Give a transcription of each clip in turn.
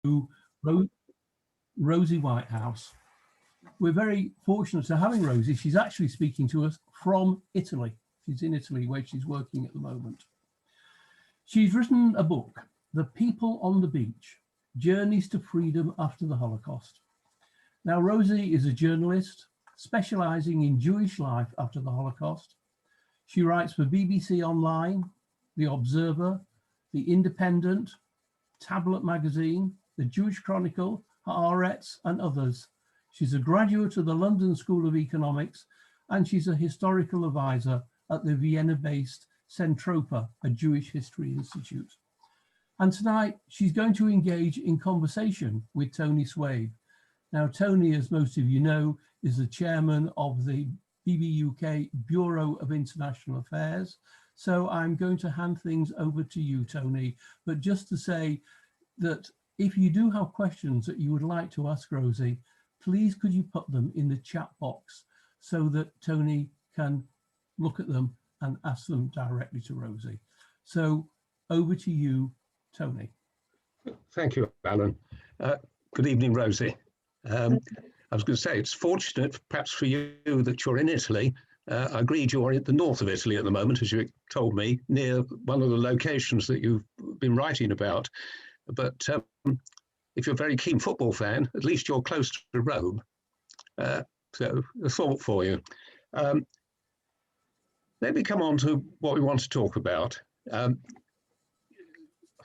Ro- Rosie Whitehouse. We're very fortunate to having Rosie. She's actually speaking to us from Italy. She's in Italy where she's working at the moment. She's written a book, The People on the Beach, Journeys to Freedom After the Holocaust. Now, Rosie is a journalist specialising in Jewish life after the Holocaust. She writes for BBC Online, The Observer, The Independent, Tablet Magazine, The Jewish Chronicle, Haaretz, and others. She's a graduate of the London School of Economics, and she's a historical advisor at the Vienna-based Centropa, a Jewish history institute. And tonight, she's going to engage in conversation with Tony Swave. Now, Tony, as most of you know, is the chairman of the BBUK Bureau of International Affairs. So I'm going to hand things over to you, Tony. But just to say that if you do have questions that you would like to ask Rosie, please could you put them in the chat box so that Tony can look at them and ask them directly to Rosie. So over to you, Tony. Thank you, Alan. Good evening, Rosie. I was going to say, it's fortunate, perhaps for you, that you're in Italy. I agreed you're in the north of Italy at the moment, as you told me, near one of the locations that you've been writing about. But if you're a very keen football fan, at least you're close to Rome. So a thought for you. Let me come on to what we want to talk about. I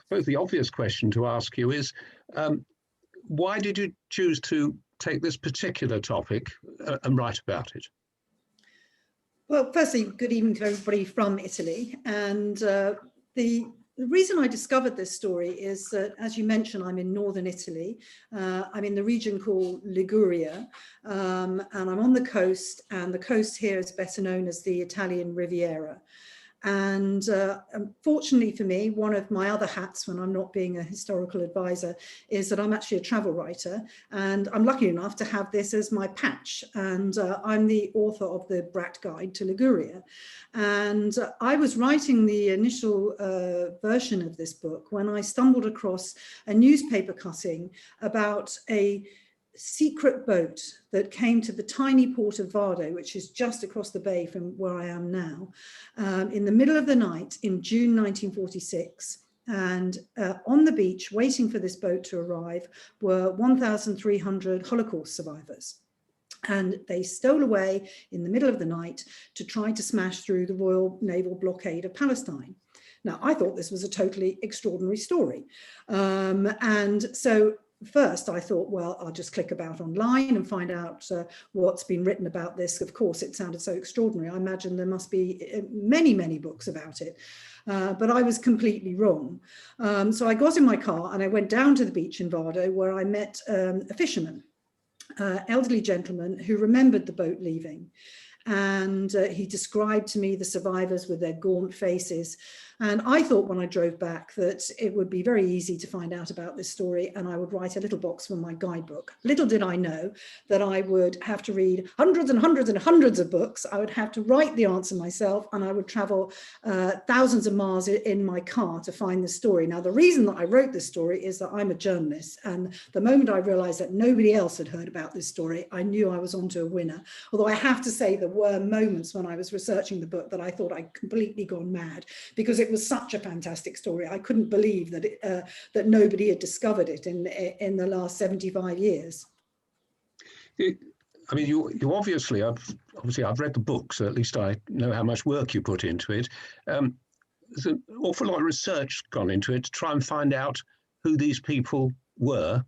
suppose the obvious question to ask you is, why did you choose to take this particular topic and write about it? Well, firstly, good evening to everybody from Italy. And the reason I discovered this story is that, as you mentioned, I'm in northern Italy. I'm in the region called Liguria, and I'm on the coast, and the coast here is better known as the Italian Riviera. And fortunately for me, one of my other hats when I'm not being a historical advisor is that I'm actually a travel writer, and I'm lucky enough to have this as my patch. And I'm the author of the Brat Guide to Liguria. And I was writing the initial version of this book when I stumbled across a newspaper cutting about a secret boat that came to the tiny port of Vado, which is just across the bay from where I am now, in the middle of the night in June 1946. And on the beach, waiting for this boat to arrive, were 1,300 Holocaust survivors. And they stole away in the middle of the night to try to smash through the Royal Naval blockade of Palestine. Now, I thought this was a totally extraordinary story. And so first, I thought, well, I'll just click about online and find out what's been written about this. Of course, it sounded so extraordinary. I imagine there must be many, many books about it. But I was completely wrong. So I got in my car and I went down to the beach in Vado, where I met a fisherman, elderly gentleman who remembered the boat leaving. And he described to me the survivors with their gaunt faces. And I thought when I drove back that it would be very easy to find out about this story, and I would write a little box for my guidebook. Little did I know that I would have to read hundreds and hundreds and hundreds of books. I would have to write the answer myself, and I would travel thousands of miles in my car to find the story. Now, the reason that I wrote this story is that I'm a journalist, and the moment I realized that nobody else had heard about this story, I knew I was onto a winner. Although I have to say there were moments when I was researching the book that I thought I'd completely gone mad, because it was such a fantastic story. I couldn't believe that that nobody had discovered it in the last 75 years. I mean, you obviously, I've read the book, so at least I know how much work you put into it. There's an awful lot of research gone into it to try and find out who these people were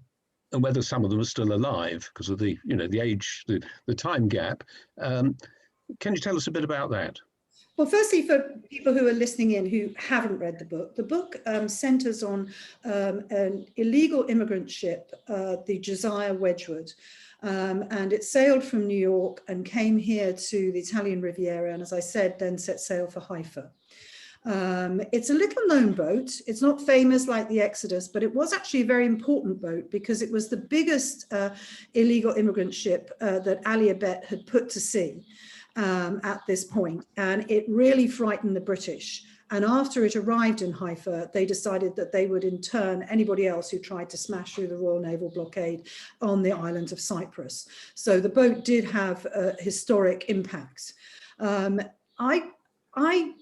and whether some of them are still alive because of the, the age, the time gap. Can you tell us a bit about that? Well, firstly, for people who are listening in who haven't read the book centres on an illegal immigrant ship, the Josiah Wedgwood, and it sailed from New York and came here to the Italian Riviera, and as I said, then set sail for Haifa. It's a little known boat. It's not famous like the Exodus, but it was actually a very important boat because it was the biggest illegal immigrant ship that Ali Abed had put to sea at this point. And it really frightened the British. And after it arrived in Haifa, they decided that they would intern anybody else who tried to smash through the Royal Naval blockade on the island of Cyprus. So the boat did have a historic impact. I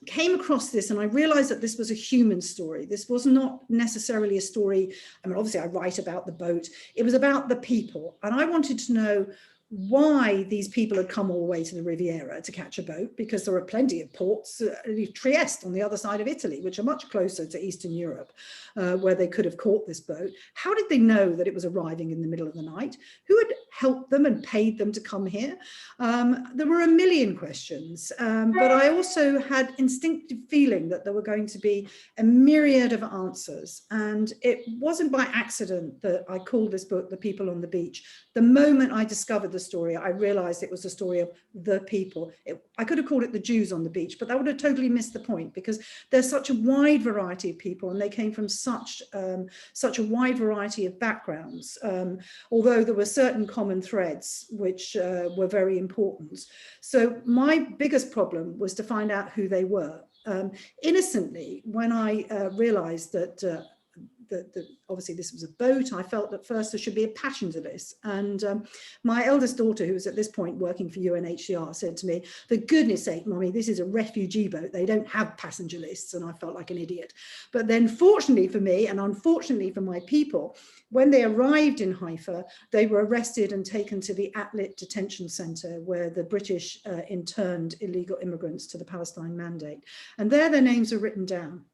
came across this and I realized that this was a human story. This was not necessarily a story. I mean, obviously I write about the boat. It was about the people. And I wanted to know why these people had come all the way to the Riviera to catch a boat, because there are plenty of ports, Trieste on the other side of Italy, which are much closer to Eastern Europe, where they could have caught this boat. How did they know that it was arriving in the middle of the night? Who had helped them and paid them to come here? There were a million questions, but I also had instinctive feeling that there were going to be a myriad of answers. And it wasn't by accident that I called this book The People on the Beach. The moment I discovered the story, I realized it was a story of the people. I could have called it The Jews on the Beach, but that would have totally missed the point, because there's such a wide variety of people and they came from such a wide variety of backgrounds, although there were certain common threads which were very important. So my biggest problem was to find out who they were. Innocently, when I realized that obviously this was a boat, I felt at first there should be a passenger list. And my eldest daughter, who was at this point working for UNHCR, said to me, for goodness sake, Mommy, this is a refugee boat. They don't have passenger lists. And I felt like an idiot. But then fortunately for me, and unfortunately for my people, when they arrived in Haifa, they were arrested and taken to the Atlit detention center, where the British interned illegal immigrants to the Palestine Mandate. And there their names are written down.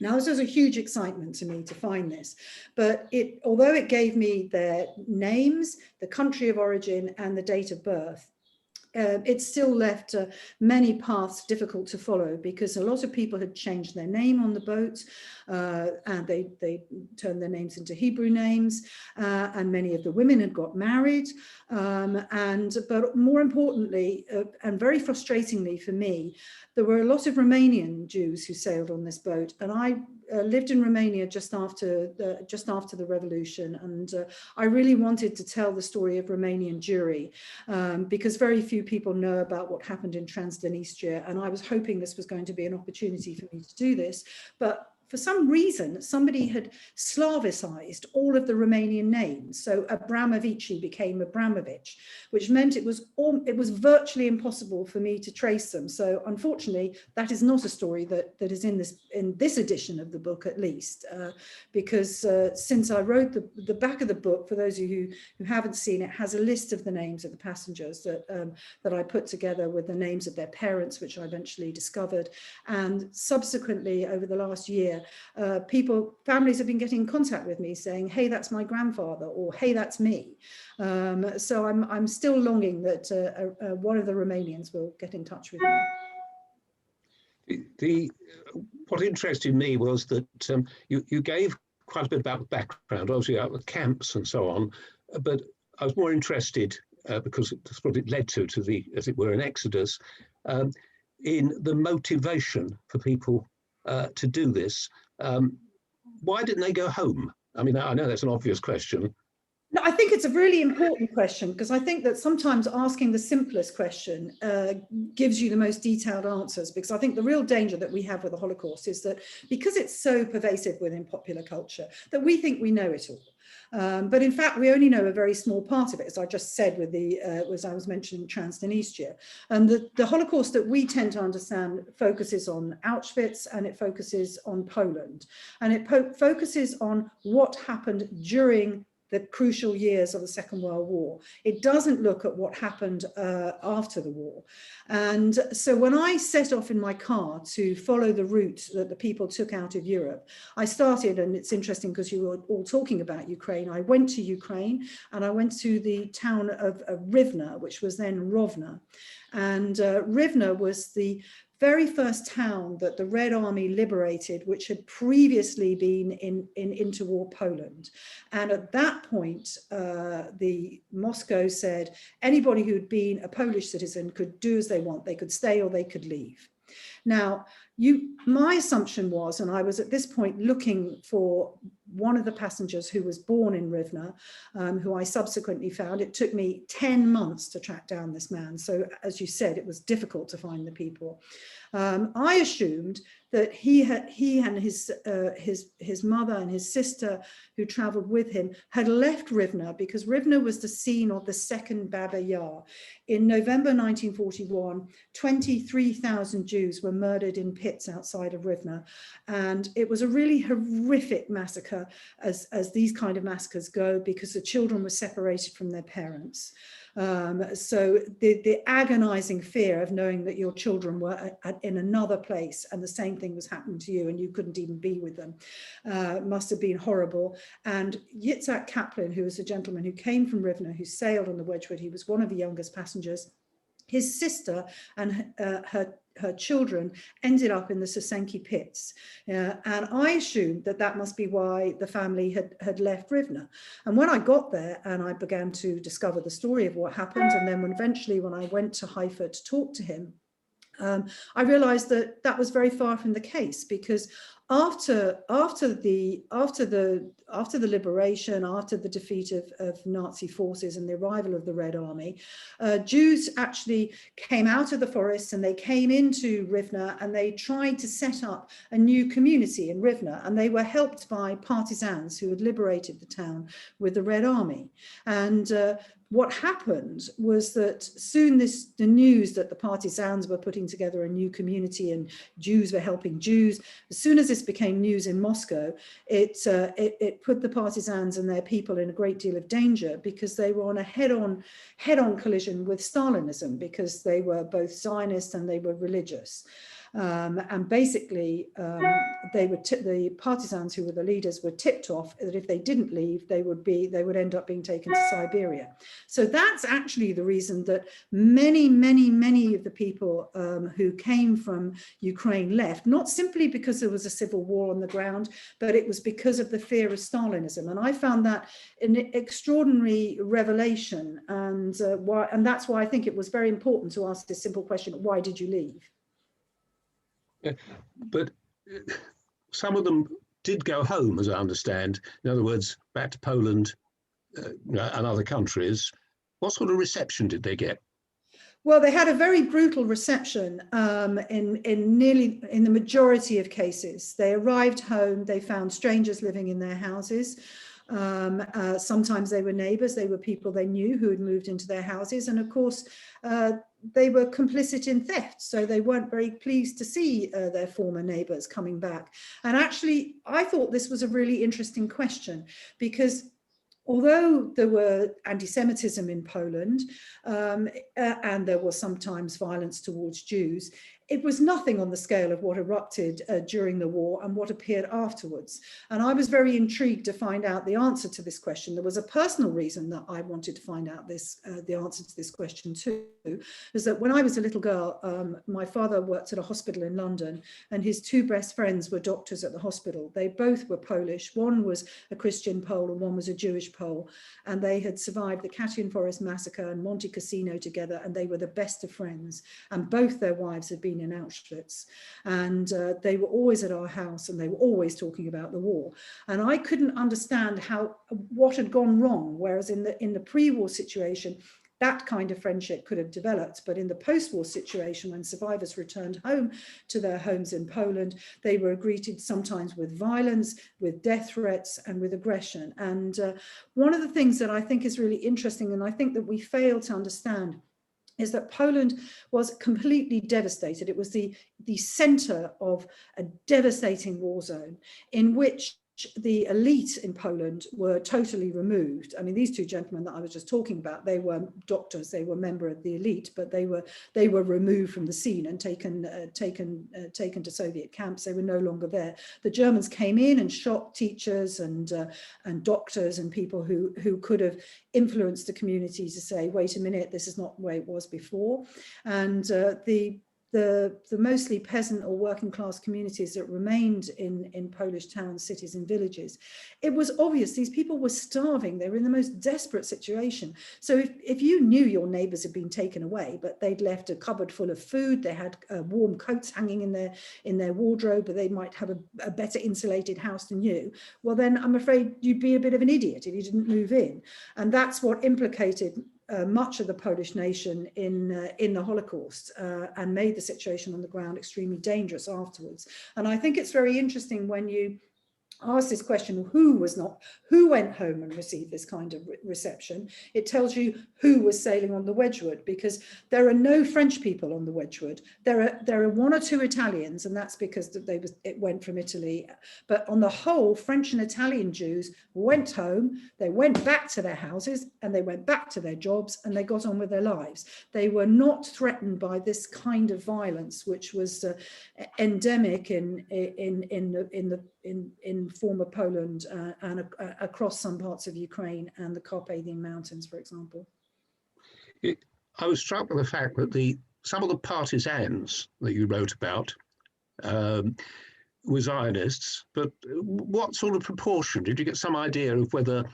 Now, this was a huge excitement to me to find this, but although it gave me their names, the country of origin, and the date of birth, it still left many paths difficult to follow, because a lot of people had changed their name on the boat, and they turned their names into Hebrew names, and many of the women had got married. But more importantly, and very frustratingly for me, there were a lot of Romanian Jews who sailed on this boat, and I lived in Romania just after the revolution, and I really wanted to tell the story of Romanian Jewry, because very few people know about what happened in Transnistria, and I was hoping this was going to be an opportunity for me to do this, but for some reason, somebody had Slavicized all of the Romanian names. So Abramovici became Abramovich, which meant it was virtually impossible for me to trace them. So unfortunately, that is not a story that is in this edition of the book, at least, because since I wrote the back of the book, for those of you who haven't seen it, has a list of the names of the passengers that I put together with the names of their parents, which I eventually discovered. And subsequently, over the last year, families have been getting in contact with me saying, hey, that's my grandfather, or hey, that's me. So I'm still longing that one of the Romanians will get in touch with me. What interested me was that you gave quite a bit about the background, obviously about the camps and so on, but I was more interested, because that's what it led to the, as it were, an exodus, in the motivation for people to do this. Why didn't they go home? I mean, I know that's an obvious question. No, I think it's a really important question, because I think that sometimes asking the simplest question gives you the most detailed answers, because I think the real danger that we have with the Holocaust is that because it's so pervasive within popular culture, that we think we know it all. But in fact, we only know a very small part of it, as I just said with as I was mentioning Transnistria. And the Holocaust that we tend to understand focuses on Auschwitz, and it focuses on Poland, and it focuses on what happened during the crucial years of the Second World War. It doesn't look at what happened after the war. And so when I set off in my car to follow the route that the people took out of Europe, I started, and it's interesting because you were all talking about Ukraine, I went to Ukraine, and I went to the town of Rivne, which was then Rovna. And Rivne was the very first town that the Red Army liberated, which had previously been in interwar Poland. And at that point, the Moscow said anybody who'd been a Polish citizen could do as they want. They could stay or they could leave. Now, my assumption was, and I was at this point looking for one of the passengers who was born in Rivne, who I subsequently found. It took me 10 months to track down this man. So as you said, it was difficult to find the people. I assumed that he and his mother and his sister who traveled with him had left Rivne, because Rivne was the scene of the second Baba Yar. In November 1941, 23,000 Jews were murdered in pits outside of Rivne. And it was a really horrific massacre, as these kind of massacres go, because the children were separated from their parents. So the agonizing fear of knowing that your children were in another place and the same thing was happening to you and you couldn't even be with them must have been horrible. And Yitzhak Kaplan, who was a gentleman who came from Rivne, who sailed on the Wedgwood, he was one of the youngest passengers. His sister and her children ended up in the Sosenki pits. And I assumed that must be why the family had left Rivne. And when I got there and I began to discover the story of what happened, and then eventually when I went to Haifa to talk to him, I realized that was very far from the case, because after the liberation, after the defeat of Nazi forces and the arrival of the Red Army, Jews actually came out of the forests and they came into Rivne and they tried to set up a new community in Rivne, and they were helped by partisans who had liberated the town with the Red Army. And what happened was that soon the news that the partisans were putting together a new community and Jews were helping Jews, as soon as this became news in Moscow, it put the partisans and their people in a great deal of danger, because they were on a head-on collision with Stalinism, because they were both Zionist and they were religious. And basically, the partisans who were the leaders were tipped off that if they didn't leave, they would end up being taken to Siberia. So that's actually the reason that many of the people who came from Ukraine left, not simply because there was a civil war on the ground, but it was because of the fear of Stalinism. And I found that an extraordinary revelation, and that's why I think it was very important to ask this simple question: why did you leave? But some of them did go home, as I understand. In other words, back to Poland and other countries. What sort of reception did they get? Well, they had a very brutal reception in the majority of cases. They arrived home, they found strangers living in their houses. Sometimes they were neighbors, they were people they knew who had moved into their houses. And of course, they were complicit in theft, so they weren't very pleased to see their former neighbors coming back. And actually, I thought this was a really interesting question, because although there were anti-Semitism in Poland, and there was sometimes violence towards Jews, it was nothing on the scale of what erupted during the war and what appeared afterwards. And I was very intrigued to find out the answer to this question. There was a personal reason that I wanted to find out the answer to this question too, is that when I was a little girl, my father worked at a hospital in London, and his two best friends were doctors at the hospital. They both were Polish. One was a Christian Pole and one was a Jewish Pole. And they had survived the Katyn Forest massacre and Monte Cassino together, and they were the best of friends. And both their wives had been in Auschwitz, and they were always at our house, and they were always talking about the war. And I couldn't understand what had gone wrong, whereas in the pre-war situation, that kind of friendship could have developed. But in the post-war situation, when survivors returned home to their homes in Poland, they were greeted sometimes with violence, with death threats, and with aggression. And one of the things that I think is really interesting, and I think that we fail to understand, is that Poland was completely devastated. It was the center of a devastating war zone in which the elite in Poland were totally removed. I mean, these two gentlemen that I was just talking about, they were doctors, they were member of the elite, but they were removed from the scene and taken to Soviet camps. They were no longer there. The Germans came in and shot teachers and doctors and people who could have influenced the community to say, wait a minute, this is not the way it was before. And the mostly peasant or working class communities that remained in Polish towns, cities and villages, it was obvious these people were starving. They were in the most desperate situation. So if you knew your neighbors had been taken away, but they'd left a cupboard full of food, they had warm coats hanging in their wardrobe, but they might have a better insulated house than you, well then I'm afraid you'd be a bit of an idiot if you didn't move in. And that's what implicated much of the Polish nation in the Holocaust and made the situation on the ground extremely dangerous afterwards. And I think it's very interesting when you ask this question, who went home and received this kind of reception? It tells you who was sailing on the Wedgwood, because there are no French people on the Wedgwood. There are one or two Italians, and that's because it went from Italy. But on the whole, French and Italian Jews went home, they went back to their houses, and they went back to their jobs, and they got on with their lives. They were not threatened by this kind of violence, which was endemic in former Poland and across some parts of Ukraine and the Carpathian Mountains, for example. I was struck by the fact that some of the partisans that you wrote about were Zionists, but what sort of proportion? Did you get some idea of whether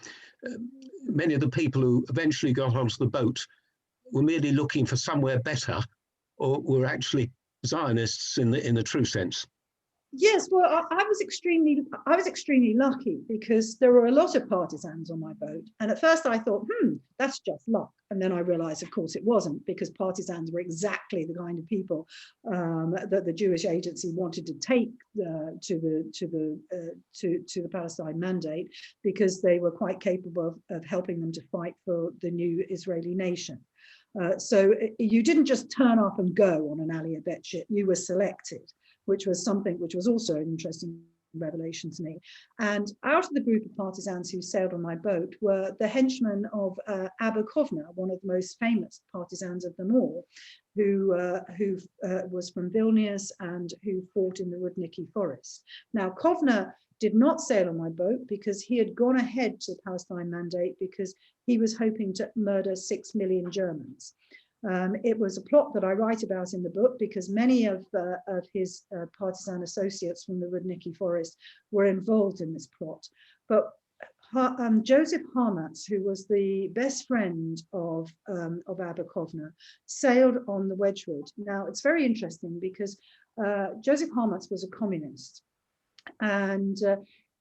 many of the people who eventually got onto the boat were merely looking for somewhere better, or were actually Zionists in the true sense? Yes, well, I was extremely lucky, because there were a lot of partisans on my boat. And at first I thought, that's just luck. And then I realized, of course, it wasn't, because partisans were exactly the kind of people that the Jewish Agency wanted to take to the Palestine Mandate, because they were quite capable of helping them to fight for the new Israeli nation. So you didn't just turn up and go on an Aliyah Bet ship, you were selected, which was also an interesting revelation to me. And out of the group of partisans who sailed on my boat were the henchmen of Abba Kovna, one of the most famous partisans of them all, who was from Vilnius and who fought in the Rudniki forest. Now, Kovna did not sail on my boat because he had gone ahead to the Palestine Mandate because he was hoping to murder 6 million Germans. It was a plot that I write about in the book, because many of his partisan associates from the Rudniki forest were involved in this plot. But Joseph Harmatz, who was the best friend of Abba Kovna, sailed on the Wedgwood. Now, it's very interesting because Joseph Harmatz was a communist. And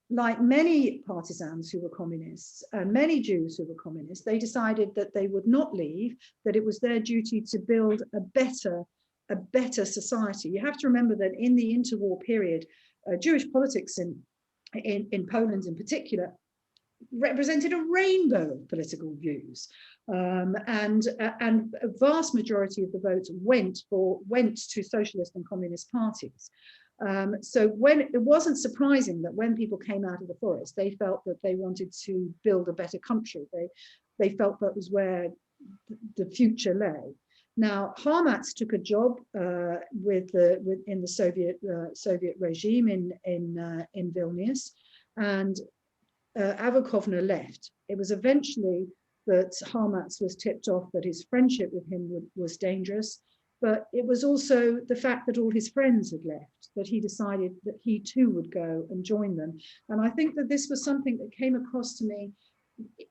like many partisans who were communists and many Jews who were communists, they decided that they would not leave, that it was their duty to build a better society. You have to remember that in the interwar period, Jewish politics in Poland in particular represented a rainbow of political views. And a vast majority of the votes went to socialist and communist parties. So when it wasn't surprising that when people came out of the forest, they felt that they wanted to build a better country. They felt that was where the future lay. Now, Harmatz took a job in the Soviet regime in Vilnius, and Abba Kovna left. It was eventually that Harmatz was tipped off that his friendship with him was dangerous. But it was also the fact that all his friends had left, that he decided that he too would go and join them. And I think that this was something that came across to me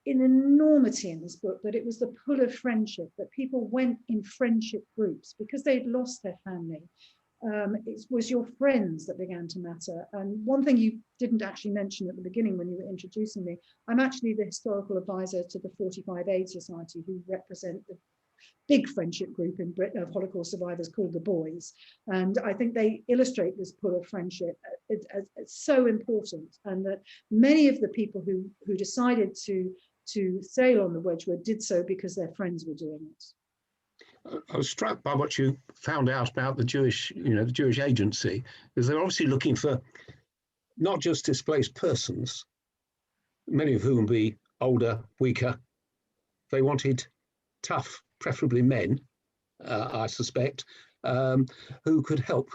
in enormity in this book, that it was the pull of friendship, that people went in friendship groups because they'd lost their family. It was your friends that began to matter. And one thing you didn't actually mention at the beginning when you were introducing me, I'm actually the historical advisor to the 45 Aid Society, who represent the big friendship group in Britain of Holocaust survivors called the Boys. And I think they illustrate this pull of friendship as so important, and that many of the people who decided to sail on the Wedgwood did so because their friends were doing it. I was struck by what you found out about the Jewish Agency, because they're obviously looking for not just displaced persons, many of whom be older, weaker. They wanted tough, preferably men, I suspect, who could help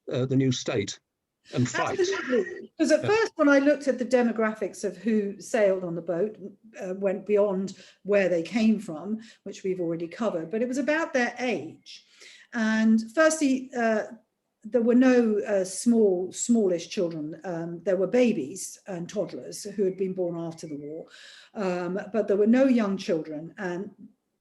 the new state and fight. Absolutely. Because at first, when I looked at the demographics of who sailed on the boat, went beyond where they came from, which we've already covered, but it was about their age. And firstly, there were no smallish children. There were babies and toddlers who had been born after the war, but there were no young children. And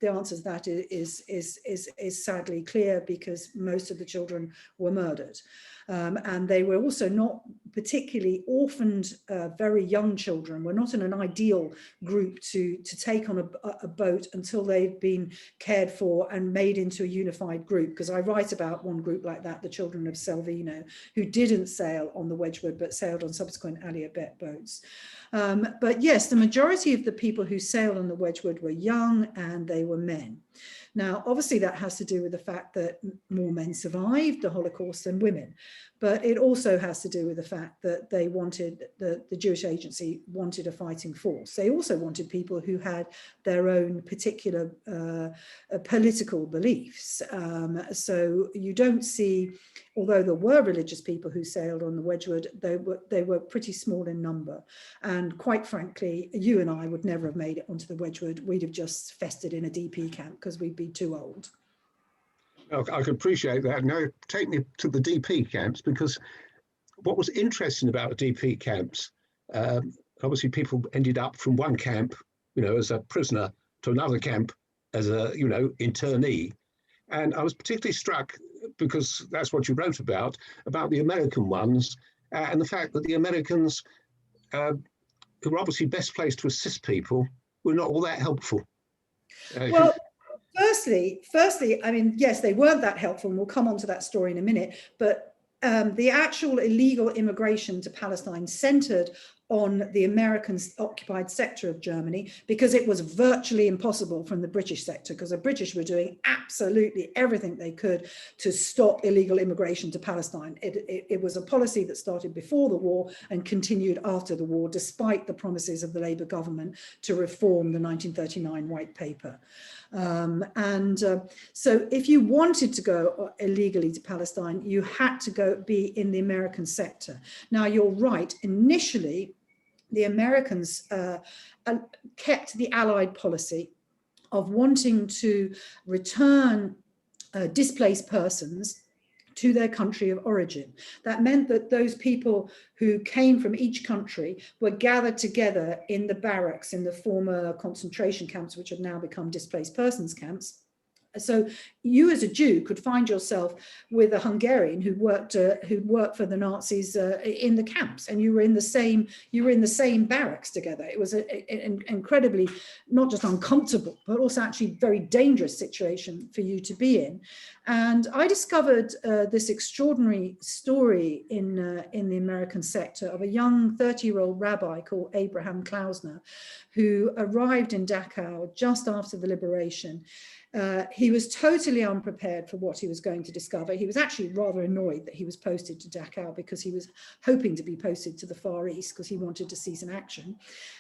the answer to that is sadly clear, because most of the children were murdered. And they were also not particularly orphaned, very young children were not in an ideal group to take on a boat until they've been cared for and made into a unified group. Because I write about one group like that, the children of Salvino, who didn't sail on the Wedgwood but sailed on subsequent Alliabet boats. But yes, the majority of the people who sailed on the Wedgwood were young, and they were men. Now, obviously, that has to do with the fact that more men survived the Holocaust than women, but it also has to do with the fact that they wanted, the Jewish Agency wanted a fighting force. They also wanted people who had their own particular political beliefs. So you don't see, although there were religious people who sailed on the Wedgwood, they were pretty small in number. And quite frankly, you and I would never have made it onto the Wedgwood. We'd have just festered in a DP camp because we'd be too old. I can appreciate that. Now, take me to the DP camps, because what was interesting about the DP camps, obviously people ended up from one camp, as a prisoner, to another camp as a, internee. And I was particularly struck, because that's what you wrote about the American ones, and the fact that the Americans, who were obviously best placed to assist people, were not all that helpful. Well, firstly, I mean, yes, they weren't that helpful, and we'll come on to that story in a minute, but the actual illegal immigration to Palestine centered on the American occupied sector of Germany, because it was virtually impossible from the British sector, because the British were doing absolutely everything they could to stop illegal immigration to Palestine. It was a policy that started before the war and continued after the war, despite the promises of the Labour government to reform the 1939 White Paper. So if you wanted to go illegally to Palestine, you had to be in the American sector. Now, you're right, initially, the Americans kept the Allied policy of wanting to return displaced persons to their country of origin. That meant that those people who came from each country were gathered together in the barracks in the former concentration camps, which have now become displaced persons camps. So you as a Jew could find yourself with a Hungarian who'd worked for the Nazis in the camps, and you were in the same barracks together. It was an incredibly, not just uncomfortable, but also actually very dangerous situation for you to be in. And I discovered this extraordinary story in the American sector of a young 30-year-old rabbi called Abraham Klausner, who arrived in Dachau just after the liberation. He was totally unprepared for what he was going to discover. He was actually rather annoyed that he was posted to Dachau, because he was hoping to be posted to the Far East because he wanted to see some action.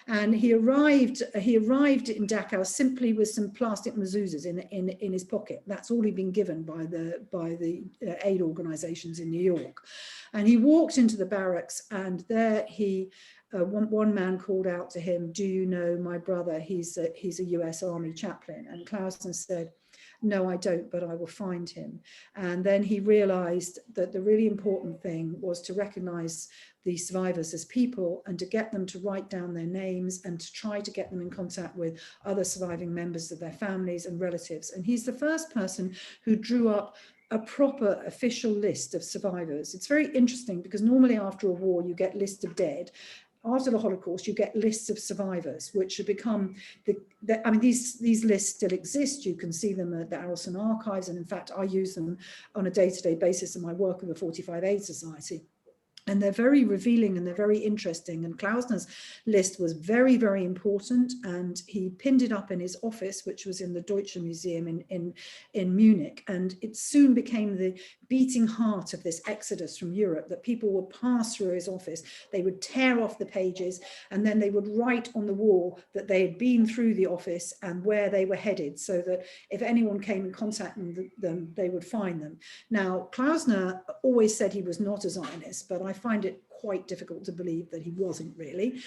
And he arrived in Dachau simply with some plastic mezuzahs in his pocket. That's all he'd been given by the aid organizations in New York. And he walked into the barracks, and there one man called out to him, "Do you know my brother? He's a US Army chaplain." And Klausner said, "No, I don't, but I will find him." And then he realized that the really important thing was to recognize the survivors as people, and to get them to write down their names, and to try to get them in contact with other surviving members of their families and relatives. And he's the first person who drew up a proper official list of survivors. It's very interesting, because normally after a war you get lists of dead. After the Holocaust, you get lists of survivors, which have become, I mean, these lists still exist. You can see them at the Arrowson Archives, and in fact, I use them on a day-to-day basis in my work with the 45 Aid Society. And they're very revealing, and they're very interesting. And Klausner's list was very, very important. And he pinned it up in his office, which was in the Deutsche Museum in Munich. And it soon became the beating heart of this exodus from Europe, that people would pass through his office. They would tear off the pages, and then they would write on the wall that they had been through the office and where they were headed, so that if anyone came in contact with them, they would find them. Now, Klausner always said he was not a Zionist, but I find it quite difficult to believe that he wasn't really,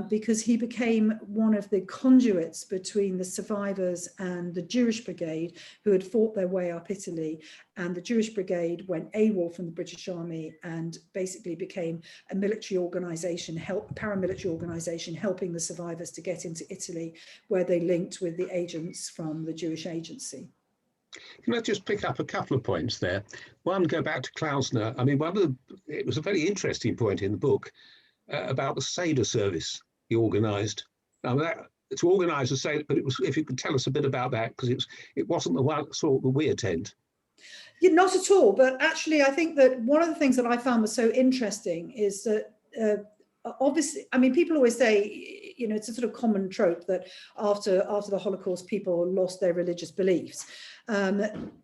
because he became one of the conduits between the survivors and the Jewish Brigade, who had fought their way up Italy. And the Jewish Brigade went AWOL from the British Army and basically became a military organisation, paramilitary organisation, helping the survivors to get into Italy, where they linked with the agents from the Jewish Agency. Can I just pick up a couple of points there? One, go back to Klausner. I mean, it was a very interesting point in the book about the Seder service he organised. Now, to organise a Seder, but it was, if you could tell us a bit about that, because it wasn't the one sort that we attend. Yeah, not at all. But actually, I think that one of the things that I found was so interesting is that obviously, I mean, people always say, you know, it's a sort of common trope that after the Holocaust, people lost their religious beliefs.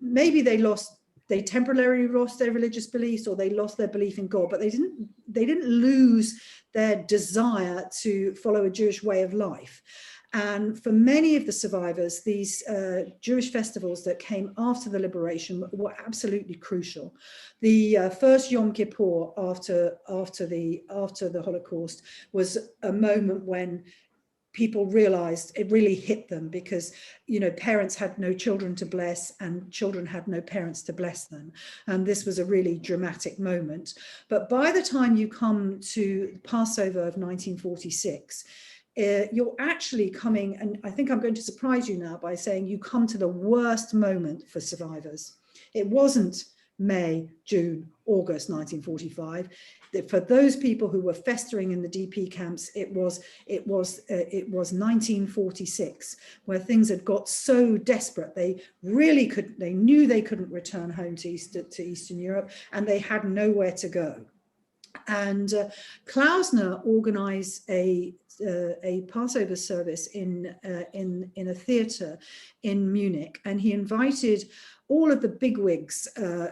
Maybe they temporarily lost their religious beliefs, or they lost their belief in God, but they didn't lose their desire to follow a Jewish way of life. And for many of the survivors, these Jewish festivals that came after the liberation were absolutely crucial. The first Yom Kippur after the Holocaust was a moment when people realized it really hit them, because, you know, parents had no children to bless and children had no parents to bless them. And this was a really dramatic moment. But by the time you come to Passover of 1946, you're actually coming, and I think I'm going to surprise you now by saying you come to the worst moment for survivors. It wasn't May, June, August 1945. For those people who were festering in the DP camps, it was 1946, where things had got so desperate. They knew they couldn't return home to Eastern Europe, and they had nowhere to go. And Klausner organized a Passover service in a theatre in Munich, and he invited all of the bigwigs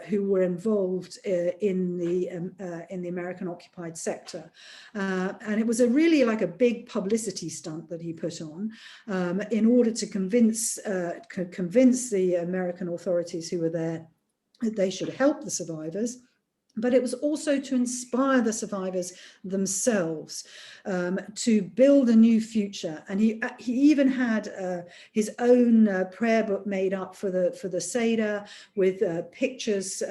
who were involved in the American occupied sector, and it was really like a big publicity stunt that he put on in order to convince the American authorities who were there that they should help the survivors. But it was also to inspire the survivors themselves to build a new future. And he even had his own prayer book made up for the Seder with pictures,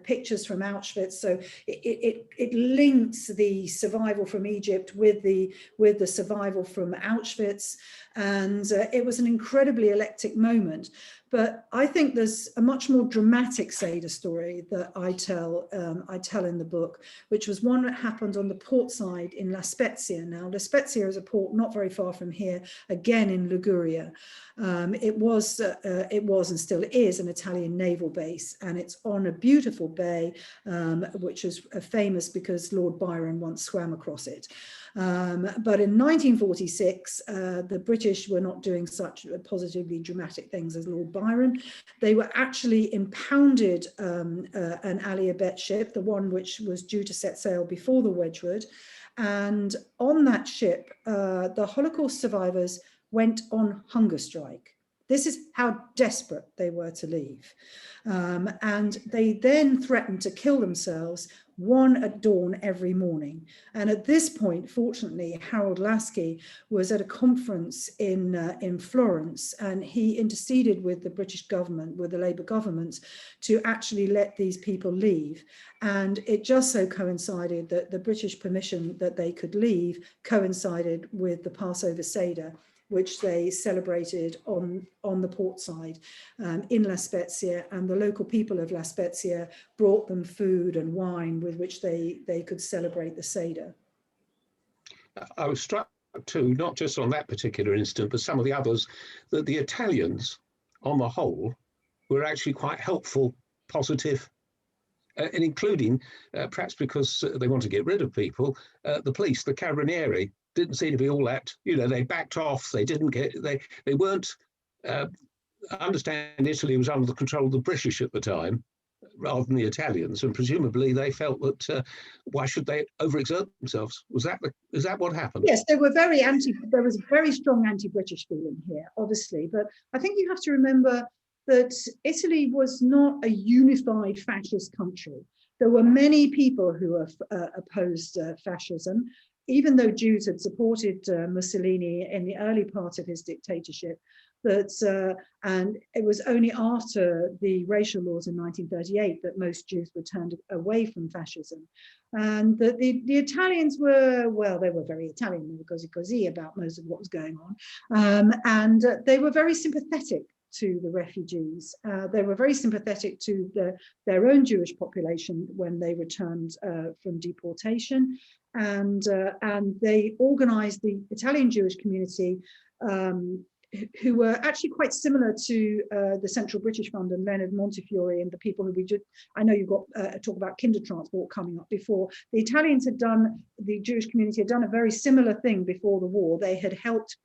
pictures from Auschwitz. So it links the survival from Egypt with the survival from Auschwitz, and it was an incredibly electric moment. But I think there's a much more dramatic Seder story that I tell in the book, which was one that happened on the port side in La Spezia. Now, La Spezia is a port not very far from here, again in Liguria. It was and still is an Italian naval base, and it's on a beautiful bay, which is famous because Lord Byron once swam across it. But in 1946, the British were not doing such positively dramatic things as Lord Byron. They were actually impounded an Alliabet ship, the one which was due to set sail before the Wedgwood. And on that ship, the Holocaust survivors went on hunger strike. This is how desperate they were to leave. And they then threatened to kill themselves, one at dawn every morning. And at this point, fortunately, Harold Lasky was at a conference in Florence, and he interceded with the British government, with the Labour government, to actually let these people leave. And it just so coincided that the British permission that they could leave coincided with the Passover Seder, which they celebrated on the port side in La Spezia, and the local people of La Spezia brought them food and wine with which they could celebrate the Seder. I was struck too, not just on that particular incident, but some of the others, that the Italians, on the whole, were actually quite helpful, positive, and including, perhaps because they want to get rid of people, the police, the Carabinieri, didn't seem to be all that, they backed off. They didn't they weren't, I understand Italy was under the control of the British at the time, rather than the Italians, and presumably they felt that why should they overexert themselves? Is that what happened? Yes, there was a very strong anti-British feeling here, obviously, but I think you have to remember that Italy was not a unified fascist country. there were many people who opposed fascism, even though Jews had supported Mussolini in the early part of his dictatorship. And it was only after the racial laws in 1938 that most Jews were turned away from fascism. And the Italians were, well, they were very Italian, they were così about most of what was going on. And they were very sympathetic to the refugees. They were very sympathetic to their own Jewish population when they returned from deportation. And they organized the Italian Jewish community, who were actually quite similar to the Central British Fund and Leonard Montefiore and the people who we did. I know you've got talk about kinder transport coming up before. The Italians had done, the Jewish community had done a very similar thing before the war. They had helped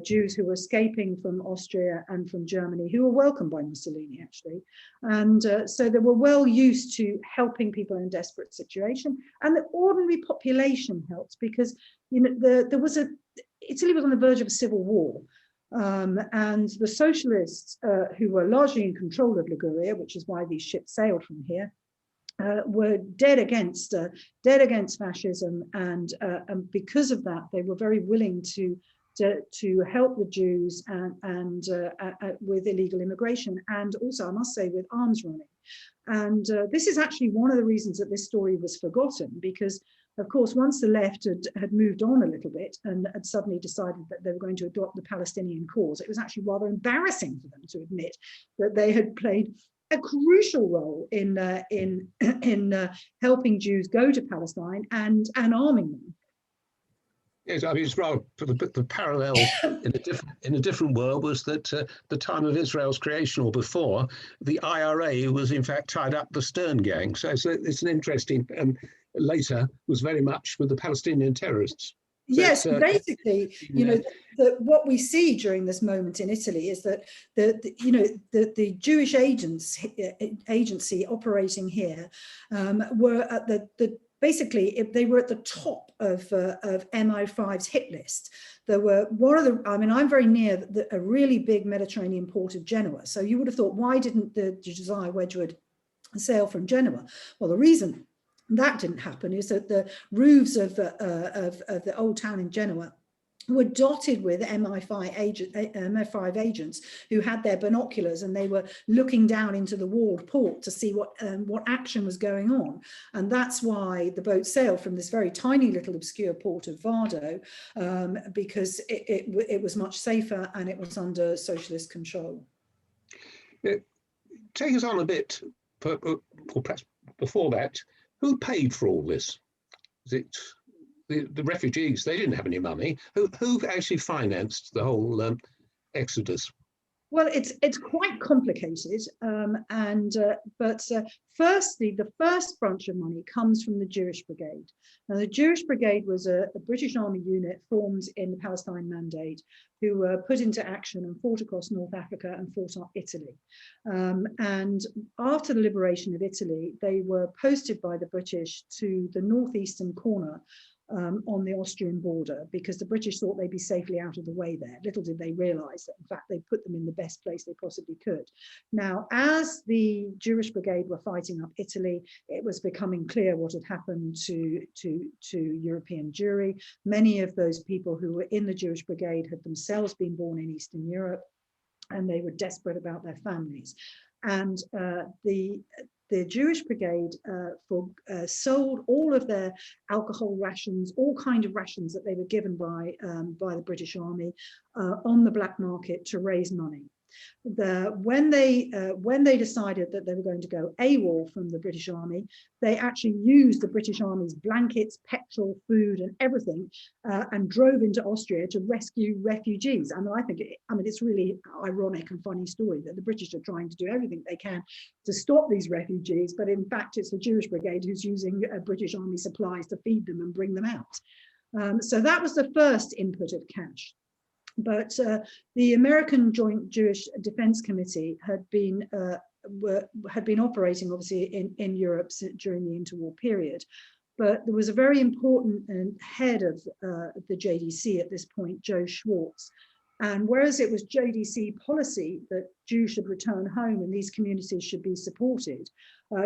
Jews who were escaping from Austria and from Germany, who were welcomed by Mussolini actually. And so they were well used to helping people in a desperate situation. And the ordinary population helped because, you know, Italy was on the verge of a civil war. And the socialists, who were largely in control of Liguria, which is why these ships sailed from here, were dead against fascism, and because of that, they were very willing to help the Jews and with illegal immigration, and also, I must say, with arms running. And this is actually one of the reasons that this story was forgotten, because of course, once the left had moved on a little bit and had suddenly decided that they were going to adopt the Palestinian cause, it was actually rather embarrassing for them to admit that they had played a crucial role in helping Jews go to Palestine and arming them. Yes, I mean, it's rather the parallel in a different world was that the time of Israel's creation or before, the IRA was in fact tied up the Stern gang. So it's an interesting. Later was very much with the Palestinian terrorists. So yes, basically, you know, what we see during this moment in Italy is that the Jewish agency operating here were at basically they were at the top of MI5's hit list. There were I'm very near a really big Mediterranean port of Genoa. So you would have thought, why didn't the Josiah Wedgwood sail from Genoa? Well, the reason that didn't happen is that the roofs of the old town in Genoa were dotted with MI5 agents who had their binoculars, and they were looking down into the walled port to see what action was going on. And that's why the boat sailed from this very tiny little obscure port of Vado, because it was much safer and it was under socialist control. Take us on a bit, or perhaps before that. Who paid for all this? Is it the refugees? They didn't have any money. Who actually financed the whole exodus? Well, it's quite complicated, but firstly, the first bunch of money comes from the Jewish Brigade. Now, the Jewish Brigade was a British Army unit formed in the Palestine Mandate, who were put into action and fought across North Africa and fought up Italy. And after the liberation of Italy, they were posted by the British to the northeastern corner on the Austrian border, because the British thought they'd be safely out of the way there. Little did they realize that, in fact, they put them in the best place they possibly could. Now, as the Jewish Brigade were fighting up Italy, it was becoming clear what had happened to European Jewry. Many of those people who were in the Jewish Brigade had themselves been born in Eastern Europe, and they were desperate about their families. And the Jewish Brigade sold all of their alcohol rations, all kinds of rations that they were given by the British Army on the black market to raise money. When they decided that they were going to go AWOL from the British Army, they actually used the British Army's blankets, petrol, food, and everything, and drove into Austria to rescue refugees. And I think it's really ironic and funny story that the British are trying to do everything they can to stop these refugees, but in fact it's the Jewish Brigade who's using British Army supplies to feed them and bring them out. So that was the first input of cash. But the American Joint Jewish Defense Committee had been operating obviously in Europe during the interwar period. But there was a very important head of the JDC at this point, Joe Schwartz, And whereas it was JDC policy that Jews should return home and these communities should be supported,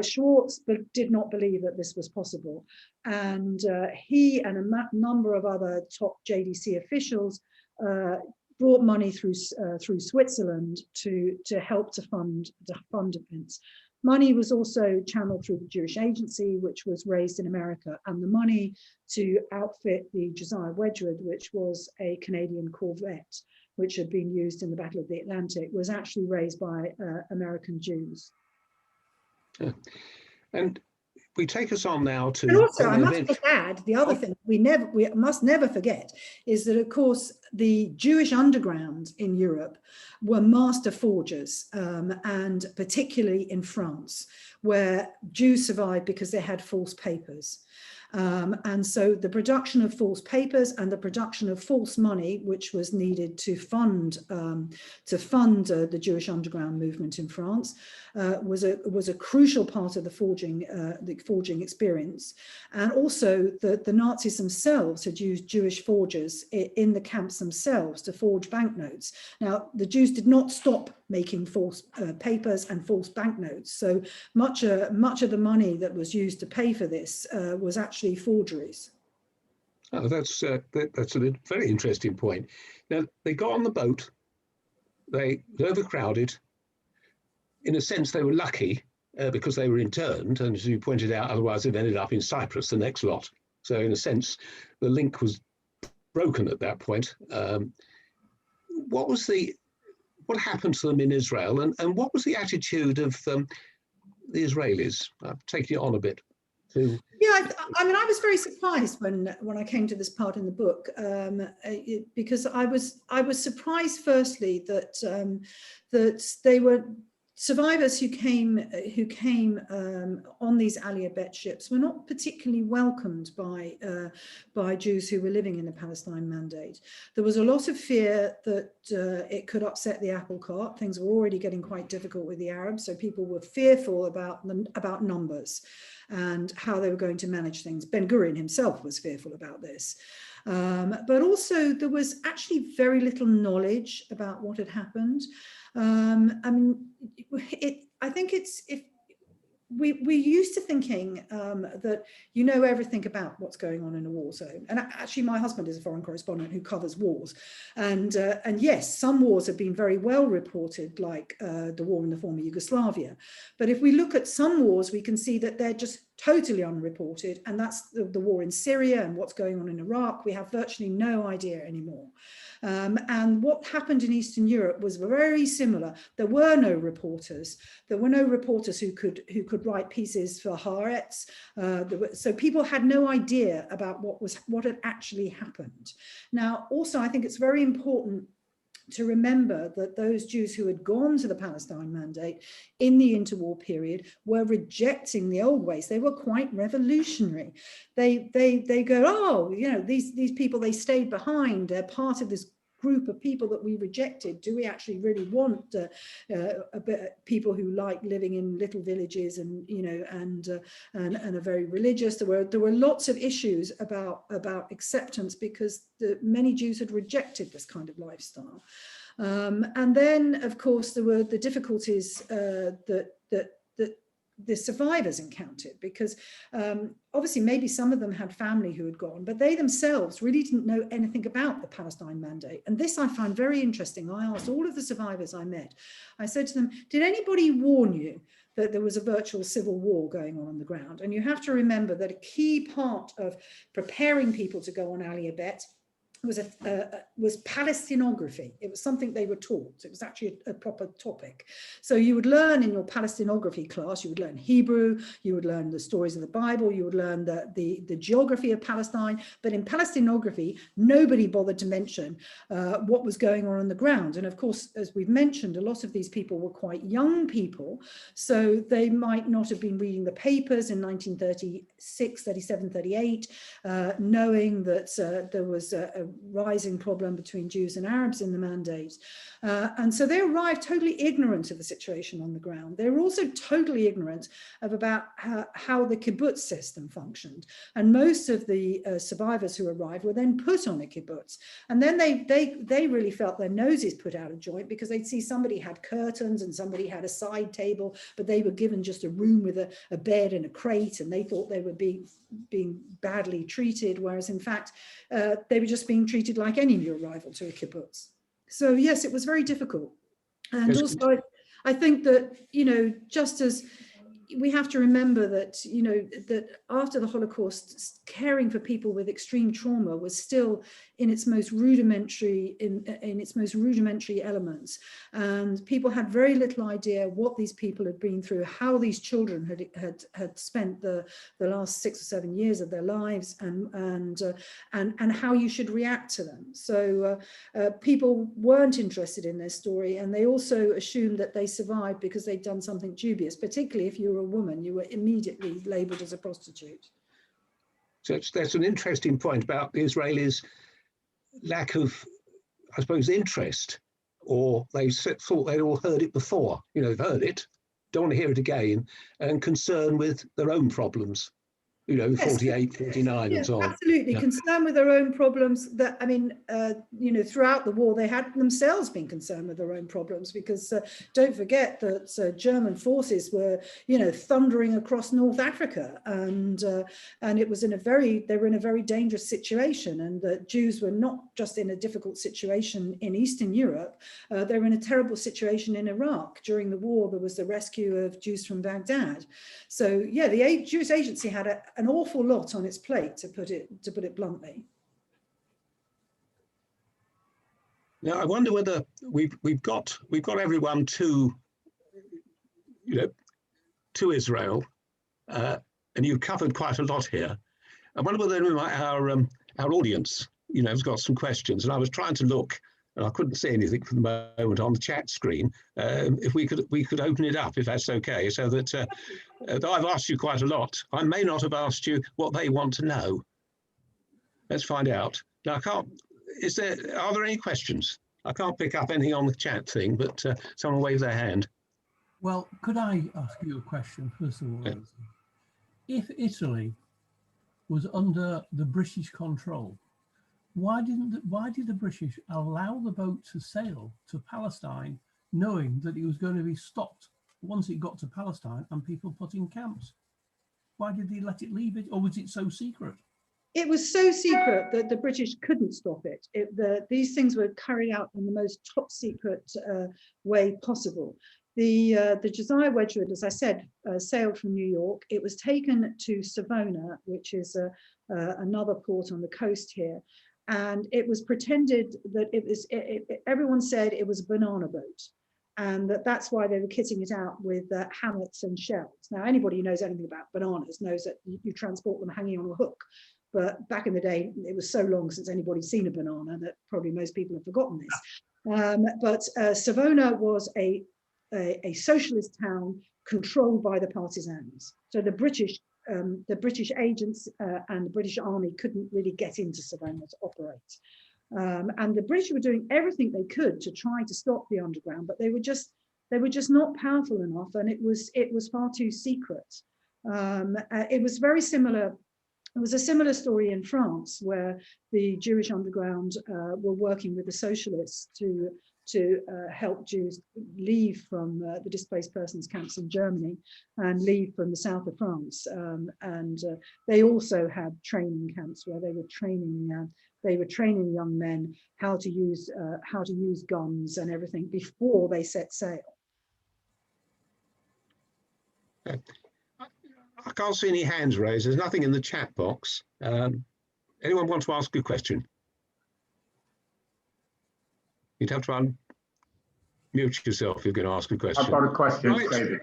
Schwartz did not believe that this was possible. And he and a number of other top JDC officials brought money through Switzerland to help to fund events. Money was also channeled through the Jewish Agency, which was raised in America, and the money to outfit the Josiah Wedgwood, which was a Canadian corvette, which had been used in the Battle of the Atlantic, was actually raised by American Jews. Yeah. And we take us on now to. And also, I must add, the other thing we must never forget is that, of course, the Jewish underground in Europe were master forgers, and particularly in France, where Jews survived because they had false papers. And so the production of false papers and the production of false money, which was needed to fund the Jewish underground movement in France, was a crucial part of the forging experience. And also the Nazis themselves had used Jewish forgers in the camps themselves to forge banknotes. Now, the Jews did not stop making false papers and false banknotes. So much of the money that was used to pay for this was actually forgeries. Oh, that's a very interesting point. Now, they got on the boat, they were overcrowded. In a sense, they were lucky because they were interned, and as you pointed out, otherwise they'd ended up in Cyprus, the next lot. So in a sense, the link was broken at that point. What happened to them in Israel, and what was the attitude of the Israelis? I've taken it on a bit. Yeah, I mean, I was very surprised when I came to this part in the book, because I was surprised, firstly, that they were survivors who came on these Aliyah Bet ships were not particularly welcomed by Jews who were living in the Palestine Mandate. There was a lot of fear that it could upset the apple cart. Things were already getting quite difficult with the Arabs, so people were fearful about numbers and how they were going to manage things. Ben Gurion himself was fearful about this. But also there was actually very little knowledge about what had happened. I mean, I think we're used to thinking that you know everything about what's going on in a war zone. And actually, my husband is a foreign correspondent who covers wars. And yes, some wars have been very well reported, like the war in the former Yugoslavia. But if we look at some wars, we can see that they're just totally unreported. And that's the war in Syria and what's going on in Iraq. We have virtually no idea anymore. And what happened in Eastern Europe was very similar. There were no reporters. There were no reporters who could write pieces for Haaretz. So people had no idea about what had actually happened. Now, also, I think it's very important to remember that those Jews who had gone to the Palestine Mandate in the interwar period were rejecting the old ways. They were quite revolutionary. They go, oh, you know, these people, they stayed behind. They're part of this group of people that we rejected. Do we actually really want people who like living in little villages and, you know, and are very religious? There were lots of issues about acceptance because many Jews had rejected this kind of lifestyle. And then, of course, there were the difficulties that the survivors encountered, because obviously maybe some of them had family who had gone, but they themselves really didn't know anything about the Palestine Mandate. And this I find very interesting. I asked all of the survivors I met, I said to them, did anybody warn you that there was a virtual civil war going on the ground? And you have to remember that a key part of preparing people to go on Aliyah Bet was Palestinography. It was something they were taught. It was actually a proper topic. So you would learn in your Palestinography class, you would learn Hebrew, you would learn the stories of the Bible, you would learn the geography of Palestine. But in Palestinography, nobody bothered to mention what was going on the ground. And of course, as we've mentioned, a lot of these people were quite young people. So they might not have been reading the papers in 1936, 37, 38, knowing that there was a rising problem between Jews and Arabs in the Mandate. And so they arrived totally ignorant of the situation on the ground. They were also totally ignorant of about how the kibbutz system functioned. And most of the survivors who arrived were then put on a kibbutz. And then they really felt their noses put out of joint, because they'd see somebody had curtains and somebody had a side table, but they were given just a room with a bed and a crate, and they thought they were being badly treated, whereas in fact they were just being treated like any new arrival to a kibbutz. So yes, it was very difficult. And also I think that, you know, just as we have to remember that, you know, that after the Holocaust, caring for people with extreme trauma was still in its most rudimentary elements, and people had very little idea what these people had been through, how these children had spent the last 6 or 7 years of their lives, and how you should react to them. So people weren't interested in their story, and they also assumed that they survived because they'd done something dubious, particularly if you were a woman, you were immediately labelled as a prostitute. So that's an interesting point about the Israelis' lack of, I suppose, interest, or they thought they'd all heard it before. You know, they've heard it, don't want to hear it again, and concern with their own problems. You know, yes. 48, 49 and so on. Absolutely, yeah. Concerned with their own problems. That, I mean, you know, throughout the war, they had themselves been concerned with their own problems, because don't forget that German forces were, you know, thundering across North Africa, and it was they were in a very dangerous situation, and the Jews were not just in a difficult situation in Eastern Europe, they were in a terrible situation in Iraq. During the war, there was the rescue of Jews from Baghdad. So yeah, the Jewish Agency had an awful lot on its plate, to put it bluntly. Now, I wonder whether we've got everyone to, you know, to Israel, and you've covered quite a lot here. I wonder whether our audience, you know, has got some questions. And I was trying to look, and I couldn't see anything for the moment on the chat screen. If we could open it up, if that's okay, so that I've asked you quite a lot. I may not have asked you what they want to know. Let's find out. Now, are there any questions? I can't pick up anything on the chat thing, but someone waved their hand. Well, could I ask you a question first of all? Yeah. If Italy was under the British control, why did the British allow the boat to sail to Palestine, knowing that it was going to be stopped once it got to Palestine and people put in camps? Why did they let it leave it, or was it so secret? It was so secret that the British couldn't stop it. These things were carried out in the most top secret way possible. The Josiah Wedgwood, as I said, sailed from New York. It was taken to Savona, which is another port on the coast here. And it was pretended that everyone said it was a banana boat, and that's why they were kitting it out with hammocks and shells. Now, anybody who knows anything about bananas knows that you transport them hanging on a hook. But back in the day, it was so long since anybody's seen a banana that probably most people have forgotten this. But Savona was a socialist town controlled by the partisans. So the British agents and the British army couldn't really get into Savona to operate. And the British were doing everything they could to try to stop the underground, but they were just not powerful enough, and it was far too secret. It was very similar. It was a similar story in France, where the Jewish underground were working with the socialists to help Jews leave from the displaced persons camps in Germany and leave from the south of France. And they also had training camps where they were training young men how to use guns and everything before they set sail. I can't see any hands raised. There's nothing in the chat box. Anyone want to ask a question? You'd have to unmute yourself if you're going to ask a question. I've got a question, right. David.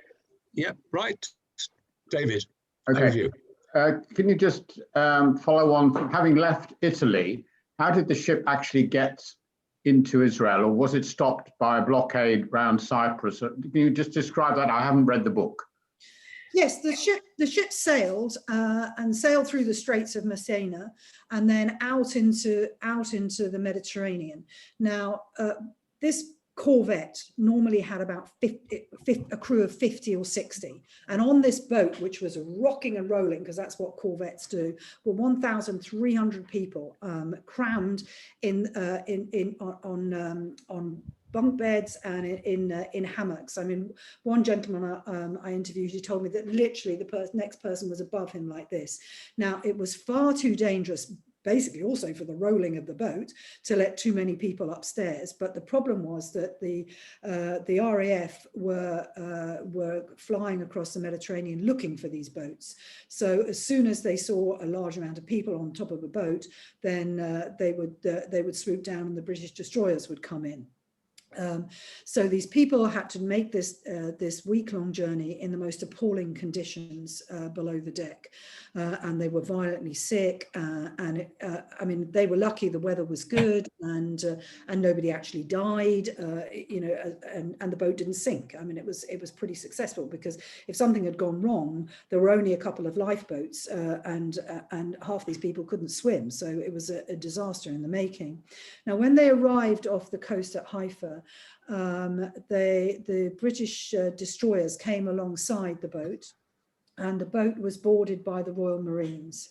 Yeah, right. David, okay. Can you just follow on from having left Italy, how did the ship actually get into Israel, or was it stopped by a blockade around Cyprus? Can you just describe that? I haven't read the book. Yes, the ship sailed and sailed through the Straits of Messina and then out into the Mediterranean. Now, this corvette normally had about a crew of 50 or 60, and on this boat, which was rocking and rolling, because that's what corvettes do, were 1,300 people crammed on bunk beds and in hammocks. I mean, one gentleman I interviewed, he told me that literally the next person was above him like this. Now, it was far too dangerous, basically also for the rolling of the boat, to let too many people upstairs. But the problem was that the RAF were flying across the Mediterranean looking for these boats. So as soon as they saw a large amount of people on top of a boat, then they would swoop down and the British destroyers would come in. So these people had to make this week-long journey in the most appalling conditions below the deck, and they were violently sick. I mean, they were lucky the weather was good, and nobody actually died. And the boat didn't sink. I mean, it was pretty successful, because if something had gone wrong, there were only a couple of lifeboats, and half these people couldn't swim. So it was a disaster in the making. Now, when they arrived off the coast at Haifa, the British destroyers came alongside the boat, and the boat was boarded by the Royal Marines.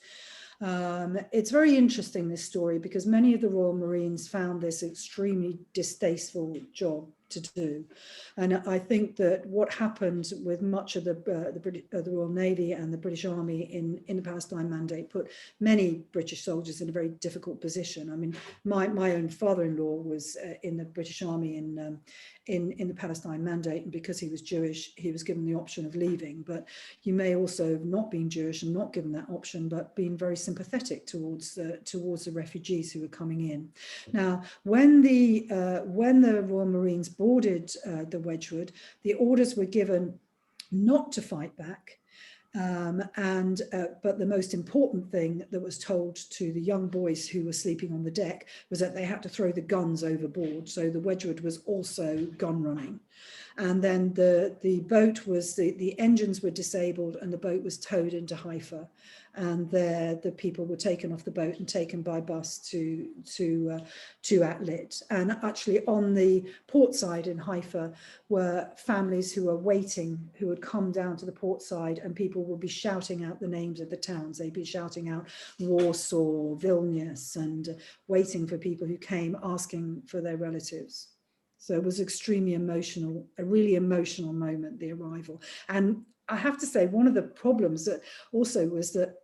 It's very interesting, this story, because many of the Royal Marines found this extremely distasteful job to do. And I think that what happened with much of the Royal Navy and the British Army in the Palestine Mandate put many British soldiers in a very difficult position. I mean, my own father-in-law was in the British Army in the Palestine Mandate, and because he was Jewish, he was given the option of leaving. But you may also have not been Jewish and not given that option, but been very sympathetic towards the refugees who were coming in. Now, when the Royal Marines boarded the Wedgwood, the orders were given not to fight back. But the most important thing that was told to the young boys who were sleeping on the deck was that they had to throw the guns overboard. So the Wedgwood was also gun running. And then the boat was, the engines were disabled and the boat was towed into Haifa. And there the people were taken off the boat and taken by bus to Atlit. And actually on the port side in Haifa were families who were waiting, who would come down to the port side, and people would be shouting out the names of the towns. They'd be shouting out Warsaw, Vilnius, and waiting for people who came asking for their relatives. So it was extremely emotional, a really emotional moment, the arrival. And I have to say, one of the problems that also was that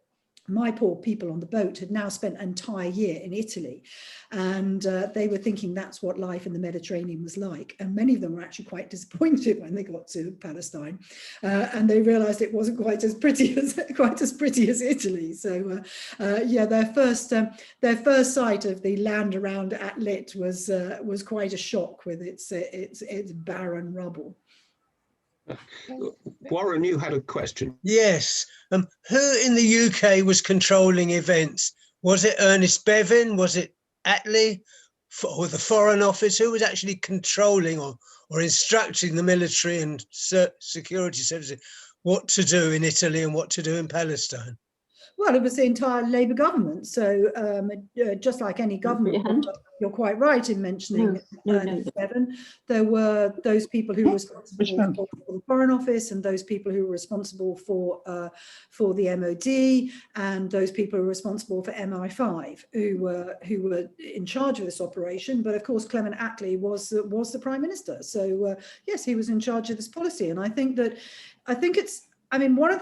my poor people on the boat had now spent an entire year in Italy, and they were thinking that's what life in the Mediterranean was like. And many of them were actually quite disappointed when they got to Palestine, and they realised it wasn't quite as pretty as Italy. So yeah, their first sight of the land around Atlit was quite a shock with its barren rubble. Warren, you had a question. Yes. Who in the UK was controlling events? Was it Ernest Bevin? Was it Attlee? Or the Foreign Office? Who was actually controlling or instructing the military and security services what to do in Italy and what to do in Palestine? Well, it was the entire Labour government. So just like any government, you're quite right in mentioning Bevin. There were those people who were responsible for the Foreign Office, and those people who were responsible for the MOD, and those people who were responsible for MI5, who were in charge of this operation. But of course, Clement Attlee was the Prime Minister. So yes, he was in charge of this policy. And I think it's, I mean, one of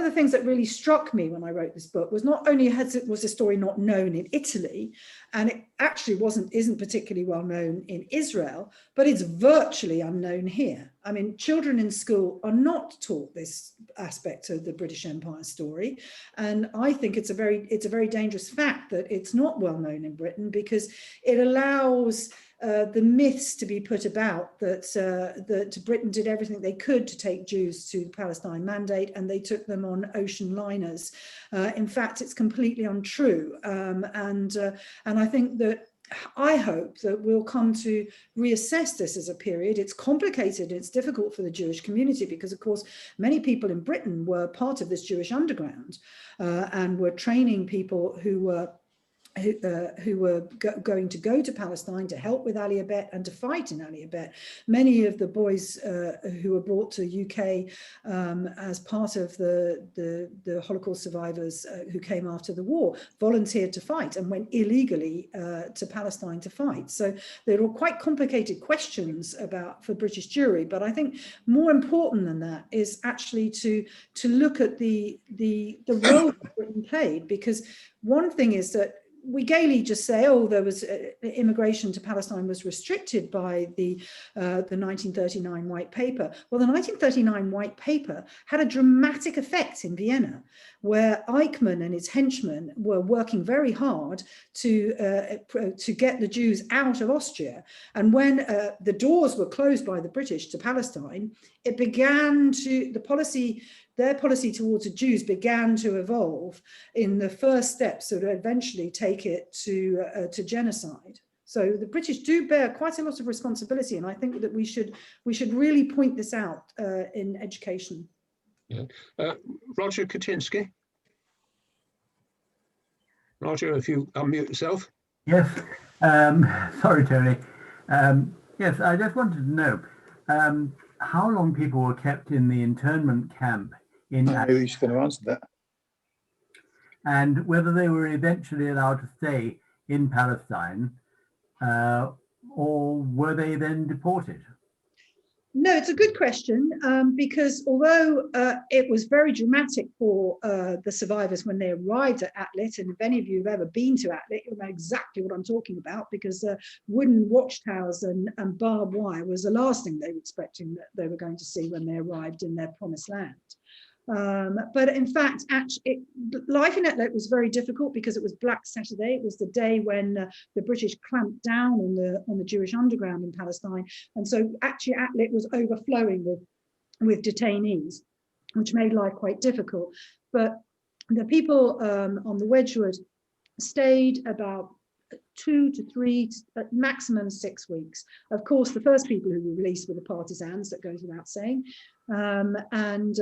the things that really struck me when I wrote this book was not only was the story not known in Italy, and it actually isn't particularly well known in Israel, but it's virtually unknown here. I mean, children in school are not taught this aspect of the British Empire story, and I think it's a very dangerous fact that it's not well known in Britain, because it allows the myths to be put about that Britain did everything they could to take Jews to the Palestine Mandate, and they took them on ocean liners. In fact, it's completely untrue, and I think that I hope that we'll come to reassess this as a period. It's complicated, it's difficult for the Jewish community because, of course, many people in Britain were part of this Jewish underground and were training people who were going to go to Palestine to help with Ali Abed and to fight in Ali Abed. Many of the boys who were brought to UK as part of the Holocaust survivors who came after the war volunteered to fight and went illegally to Palestine to fight. So there are quite complicated questions for British Jewry, but I think more important than that is actually to look at the role that Britain played, because one thing is that we gaily just say, oh, there was immigration to Palestine was restricted by the 1939 White Paper. Well, the 1939 White Paper had a dramatic effect in Vienna, where Eichmann and his henchmen were working very hard to get the Jews out of Austria. And when the doors were closed by the British to Palestine, it began to, their policy towards the Jews began to evolve in the first steps that would eventually take it to genocide. So the British do bear quite a lot of responsibility, and I think that we should really point this out in education. Yeah. Roger Katinsky. Roger, if you unmute yourself. Yes, sorry, Tony. Yes, I just wanted to know how long people were kept in the internment camp in Maybe she's going to answer that. and whether they were eventually allowed to stay in Palestine or were they then deported? No, it's a good question, because although it was very dramatic for the survivors when they arrived at Atlit, and if any of you have ever been to Atlit, you'll know exactly what I'm talking about, because wooden watchtowers and barbed wire was the last thing they were expecting that they were going to see when they arrived in their promised land. But in fact, life in Atlit was very difficult because it was Black Saturday. It was the day when the British clamped down on the Jewish underground in Palestine, and so actually Atlit was overflowing with detainees, which made life quite difficult. But the people on the Wedgwood stayed about 2 to 3, at maximum 6 weeks. Of course, the first people who were released were the partisans, that goes without saying, and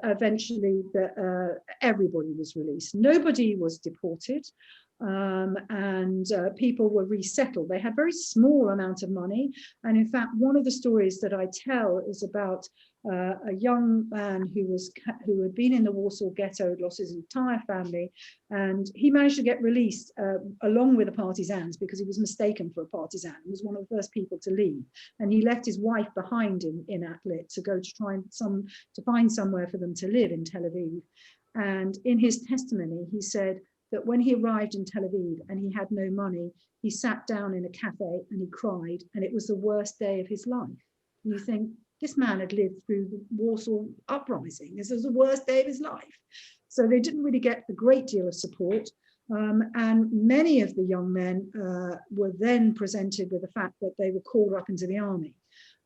eventually everybody was released. Nobody was deported, and people were resettled. They had very small amount of money, and in fact, one of the stories that I tell is about a young man who had been in the Warsaw Ghetto, had lost his entire family, and he managed to get released along with the partisans because he was mistaken for a partisan. He was one of the first people to leave, and he left his wife behind in Atlit to go to try to find somewhere for them to live in Tel Aviv. And in his testimony, he said that when he arrived in Tel Aviv and he had no money, he sat down in a cafe and he cried, and it was the worst day of his life. And you think, this man had lived through the Warsaw uprising. This was the worst day of his life. So they didn't really get a great deal of support. And many of the young men were then presented with the fact that they were called up into the army.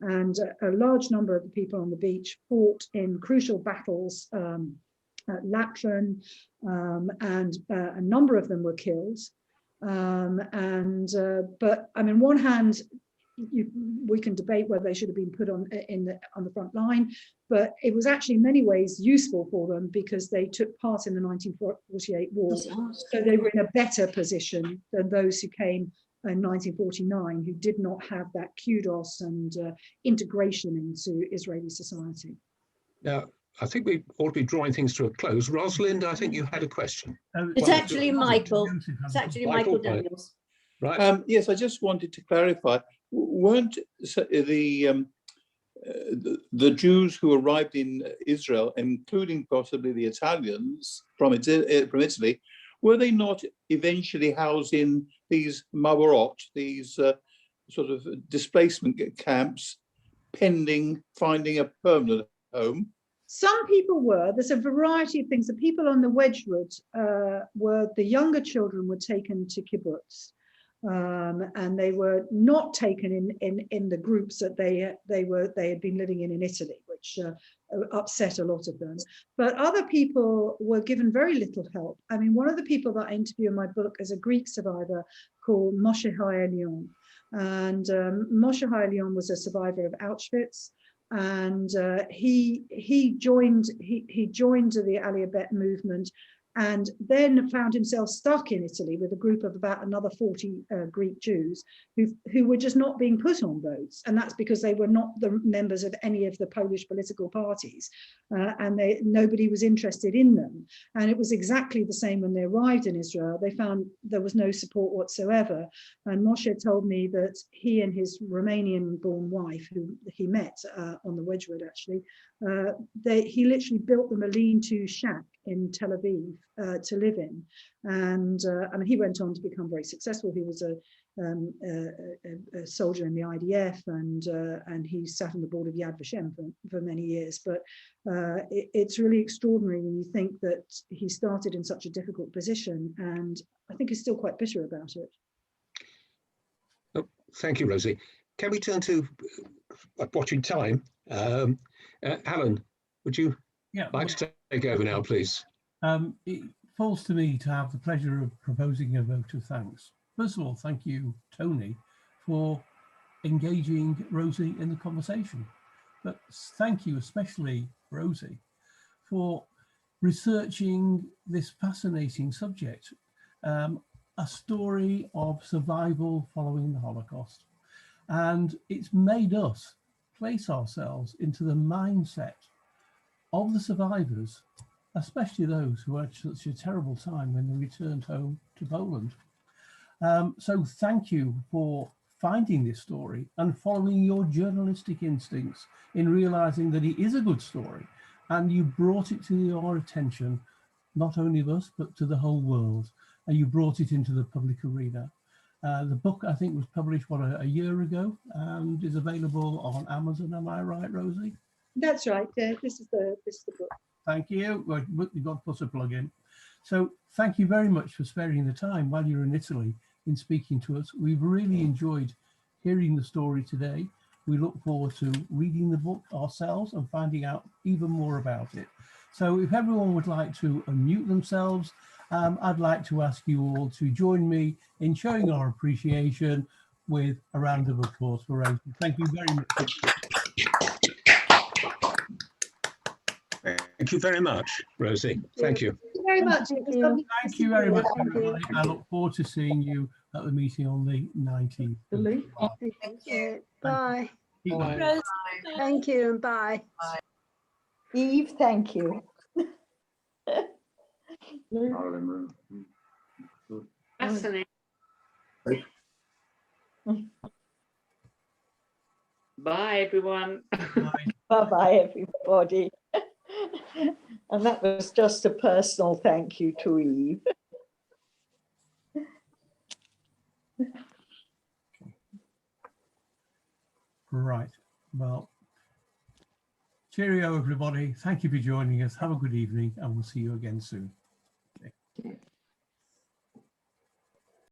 And a large number of the people on the beach fought in crucial battles at Latran, and a number of them were killed. But I mean, on one hand, we can debate whether they should have been put on the front line, but it was actually in many ways useful for them because they took part in the 1948 war, so they were in a better position than those who came in 1949 who did not have that kudos and integration into Israeli society. Now, I think we ought to be drawing things to a close. Rosalind, I think you had a question. It's actually Michael. It's actually Michael Daniels. Right. Yes, I just wanted to clarify. Weren't the Jews who arrived in Israel, including possibly the Italians from Italy, were they not eventually housed in these mawarot, these sort of displacement camps, pending finding a permanent home? Some people were. There's a variety of things. The people on the Wedgwood were, the younger children were taken to kibbutz. And they were not taken in the groups that they had been living in Italy, which upset a lot of them. But other people were given very little help. I mean, one of the people that I interview in my book is a Greek survivor called Moshe Hayelion. And Moshe Hayelion was a survivor of Auschwitz. And he joined the Aliyah Bet movement, and then found himself stuck in Italy with a group of about another 40 Greek Jews who were just not being put on boats. And that's because they were not the members of any of the Polish political parties, and nobody was interested in them. And it was exactly the same when they arrived in Israel. They found there was no support whatsoever. And Moshe told me that he and his Romanian-born wife, who he met on the Wedgwood actually, he literally built them a lean-to shack in Tel Aviv to live in. And I mean, he went on to become very successful. He was a soldier in the IDF, and he sat on the board of Yad Vashem for many years. But it's really extraordinary when you think that he started in such a difficult position, and I think he's still quite bitter about it. Oh, thank you, Rosie. Can we turn to watching time? Alan, would you like to take over now, please? It falls to me to have the pleasure of proposing a vote of thanks. First of all, thank you, Tony, for engaging Rosie in the conversation. But thank you especially, Rosie, for researching this fascinating subject, a story of survival following the Holocaust. And it's made us place ourselves into the mindset of the survivors, especially those who had such a terrible time when they returned home to Poland. So thank you for finding this story and following your journalistic instincts in realizing that it is a good story, and you brought it to our attention, not only of us, but to the whole world, and you brought it into the public arena. The book, I think, was published, a year ago, and is available on Amazon. Am I right, Rosie? That's right. This is the book. Thank you. Well, you've got to put a plug in. So thank you very much for sparing the time while you're in Italy in speaking to us. We've really enjoyed hearing the story today. We look forward to reading the book ourselves and finding out even more about it. So if everyone would like to unmute themselves, I'd like to ask you all to join me in showing our appreciation with a round of applause for Rosie. Thank you very much. Thank you very much, Rosie. Thank you. Thank you very much. Thank you very much, everybody. I look forward to seeing you at the meeting on the 19th. Thank you. Bye. Bye. Thank you and bye. Eve, thank you. Fascinating. Bye, everyone. Bye-bye, everybody. And that was just a personal thank you to Eve. Right. Well, cheerio, everybody. Thank you for joining us. Have a good evening, and we'll see you again soon.